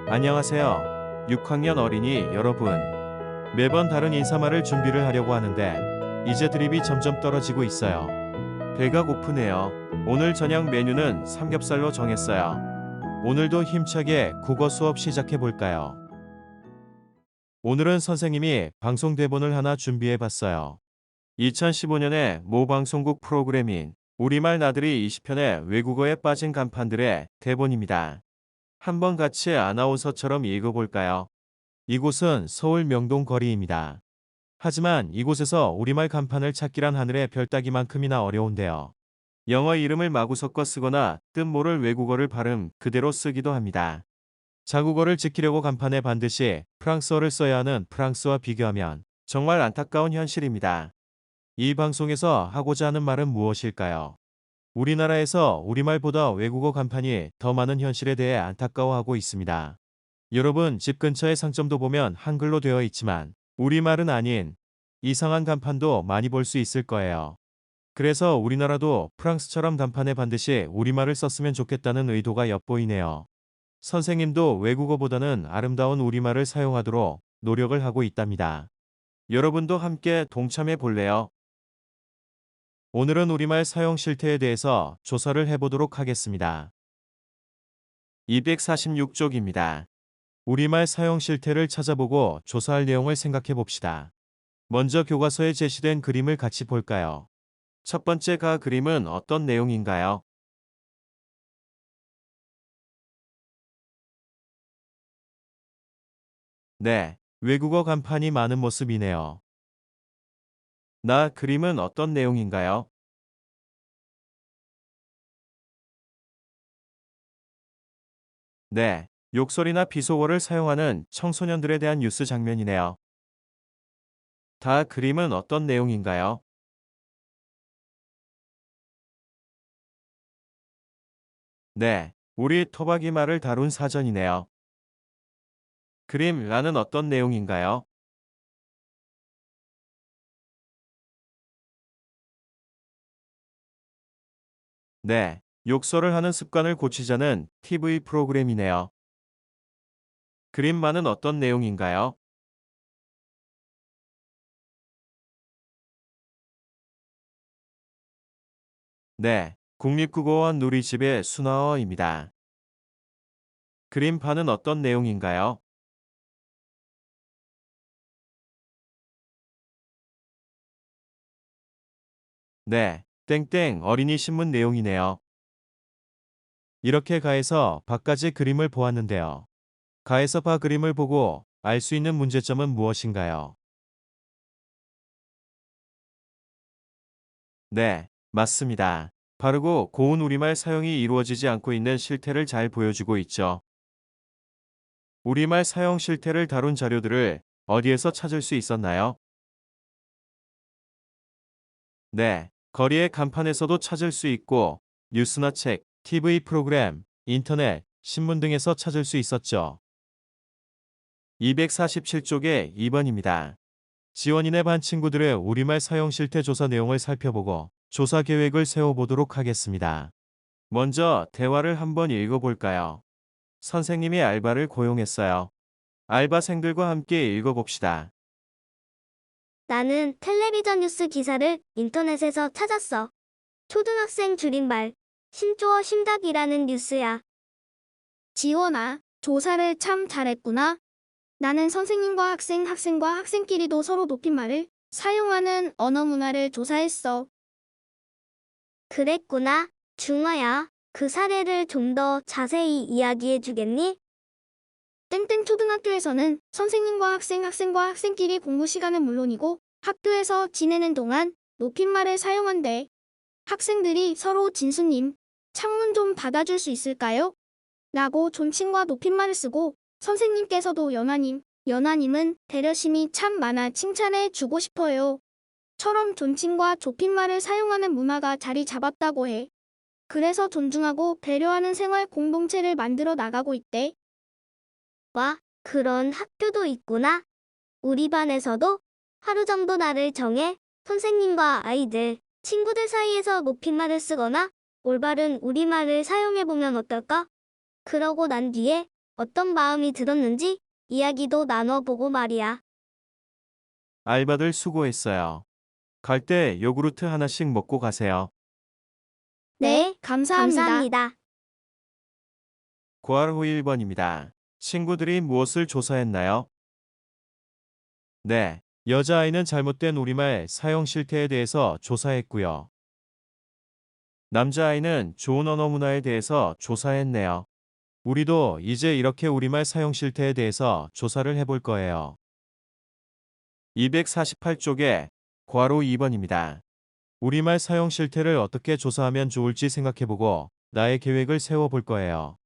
안녕하세요. 6학년 어린이 여러분. 매번 다른 인사말을 준비를 하려고 하는데 이제 드립이 점점 떨어지고 있어요. 배가 고프네요. 오늘 저녁 메뉴는 삼겹살로 정했어요. 오늘도 힘차게 국어 수업 시작해 볼까요? 오늘은 선생님이 방송 대본을 하나 준비해 봤어요. 2015년에 모 방송국 프로그램인 우리말 나들이 20편의 외국어에 빠진 간판들의 대본입니다. 한번 같이 아나운서처럼 읽어볼까요? 이곳은 서울 명동 거리입니다. 하지만 이곳에서 우리말 간판을 찾기란 하늘의 별 따기만큼이나 어려운데요. 영어 이름을 마구 섞어 쓰거나 뜻 모를 외국어를 발음 그대로 쓰기도 합니다. 자국어를 지키려고 간판에 반드시 프랑스어를 써야 하는 프랑스와 비교하면 정말 안타까운 현실입니다. 이 방송에서 하고자 하는 말은 무엇일까요? 우리나라에서 우리말보다 외국어 간판이 더 많은 현실에 대해 안타까워하고 있습니다. 여러분 집 근처의 상점도 보면 한글로 되어 있지만 우리말은 아닌 이상한 간판도 많이 볼 수 있을 거예요. 그래서 우리나라도 프랑스처럼 간판에 반드시 우리말을 썼으면 좋겠다는 의도가 엿보이네요. 선생님도 외국어보다는 아름다운 우리말을 사용하도록 노력을 하고 있답니다. 여러분도 함께 동참해 볼래요? 오늘은 우리말 사용 실태에 대해서 조사를 해보도록 하겠습니다. 246쪽입니다. 우리말 사용 실태를 찾아보고 조사할 내용을 생각해 봅시다. 먼저 교과서에 제시된 그림을 같이 볼까요? 첫 번째 그림은 어떤 내용인가요? 네, 외국어 간판이 많은 모습이네요. 그림은 어떤 내용인가요? 네, 욕설이나 비속어를 사용하는 청소년들에 대한 뉴스 장면이네요. 그림은 어떤 내용인가요? 네, 우리 토박이 말을 다룬 사전이네요. 그림라는 어떤 내용인가요? 네, 욕설을 하는 습관을 고치자는 TV 프로그램이네요. 그림만은 어떤 내용인가요? 네, 국립국어원 누리집의 순화어입니다. 그림판은 어떤 내용인가요? 네, 땡땡 어린이 신문 내용이네요. 이렇게 가에서 바까지 그림을 보았는데요. 가에서 바 그림을 보고 알 수 있는 문제점은 무엇인가요? 네, 맞습니다. 바르고 고운 우리말 사용이 이루어지지 않고 있는 실태를 잘 보여주고 있죠. 우리말 사용 실태를 다룬 자료들을 어디에서 찾을 수 있었나요? 네, 거리의 간판에서도 찾을 수 있고 뉴스나 책, TV 프로그램, 인터넷, 신문 등에서 찾을 수 있었죠. 247쪽의 2번입니다. 지원인의 반 친구들의 우리말 사용 실태 조사 내용을 살펴보고 조사 계획을 세워보도록 하겠습니다. 먼저 대화를 한번 읽어볼까요? 선생님이 알바를 고용했어요. 알바생들과 함께 읽어봅시다. 나는 텔레비전 뉴스 기사를 인터넷에서 찾았어. 초등학생 줄임말, 신조어 심답이라는 뉴스야. 지원아, 조사를 참 잘했구나. 나는 선생님과 학생, 학생과 학생끼리도 서로 높임말을 사용하는 언어 문화를 조사했어. 그랬구나. 중화야, 그 사례를 좀 더 자세히 이야기해 주겠니? 땡땡 초등학교에서는 선생님과 학생, 학생과 학생끼리 공부 시간은 물론이고 학교에서 지내는 동안 높임말을 사용한대. 학생들이 서로 진수님, 창문 좀 닫아줄 수 있을까요? 라고 존칭과 높임말을 쓰고 선생님께서도 연하님, 연하님은 배려심이 참 많아 칭찬해 주고 싶어요. 처럼 존칭과 존댓말을 사용하는 문화가 자리 잡았다고 해. 그래서 존중하고 배려하는 생활 공동체를 만들어 나가고 있대. 와, 그런 학교도 있구나. 우리 반에서도 하루 정도 날을 정해 선생님과 아이들, 친구들 사이에서 높임말을 쓰거나 올바른 우리말을 사용해보면 어떨까? 그러고 난 뒤에 어떤 마음이 들었는지 이야기도 나눠보고 말이야. 알바들 수고했어요. 갈 때 요구르트 하나씩 먹고 가세요. 네, 감사합니다. 고알호 1번입니다. 친구들이 무엇을 조사했나요? 네, 여자아이는 잘못된 우리말 사용 실태에 대해서 조사했고요. 남자아이는 좋은 언어 문화에 대해서 조사했네요. 우리도 이제 이렇게 우리말 사용 실태에 대해서 조사를 해볼 거예요. 248쪽에 괄호 2번입니다. 우리말 사용 실태를 어떻게 조사하면 좋을지 생각해보고 나의 계획을 세워볼 거예요.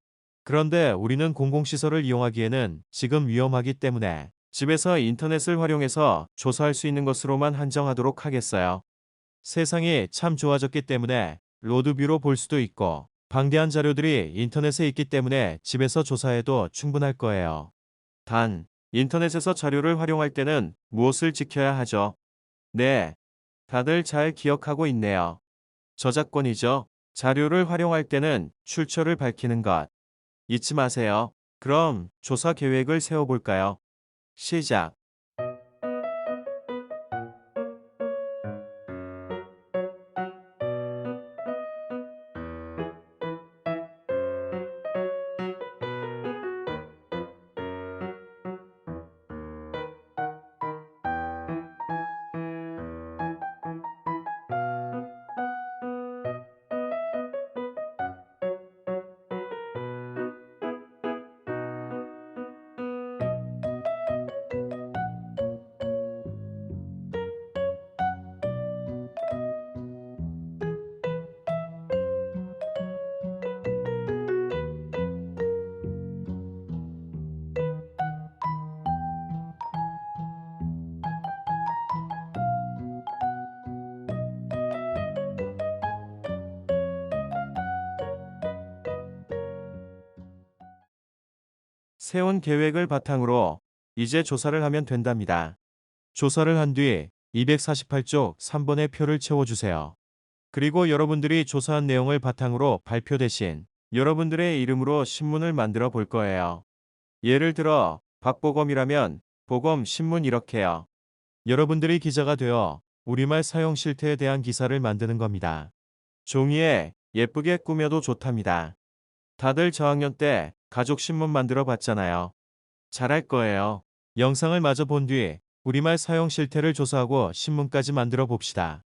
그런데 우리는 공공시설을 이용하기에는 지금 위험하기 때문에 집에서 인터넷을 활용해서 조사할 수 있는 것으로만 한정하도록 하겠어요. 세상이 참 좋아졌기 때문에 로드뷰로 볼 수도 있고 방대한 자료들이 인터넷에 있기 때문에 집에서 조사해도 충분할 거예요. 단, 인터넷에서 자료를 활용할 때는 무엇을 지켜야 하죠? 네, 다들 잘 기억하고 있네요. 저작권이죠. 자료를 활용할 때는 출처를 밝히는 것 잊지 마세요. 그럼 조사 계획을 세워볼까요? 시작. 세운 계획을 바탕으로 이제 조사를 하면 된답니다. 조사를 한 뒤 248쪽 3번의 표를 채워주세요. 그리고 여러분들이 조사한 내용을 바탕으로 발표 대신 여러분들의 이름으로 신문을 만들어 볼 거예요. 예를 들어 박보검이라면 보검 신문 이렇게요. 여러분들이 기자가 되어 우리말 사용 실태에 대한 기사를 만드는 겁니다. 종이에 예쁘게 꾸며도 좋답니다. 다들 저학년 때 가족 신문 만들어 봤잖아요. 잘할 거예요. 영상을 마저 본 뒤 우리말 사용 실태를 조사하고 신문까지 만들어 봅시다.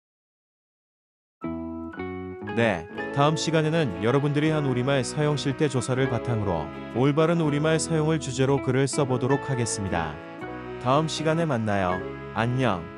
네, 다음 시간에는 여러분들이 한 우리말 사용 실태 조사를 바탕으로 올바른 우리말 사용을 주제로 글을 써보도록 하겠습니다. 다음 시간에 만나요. 안녕.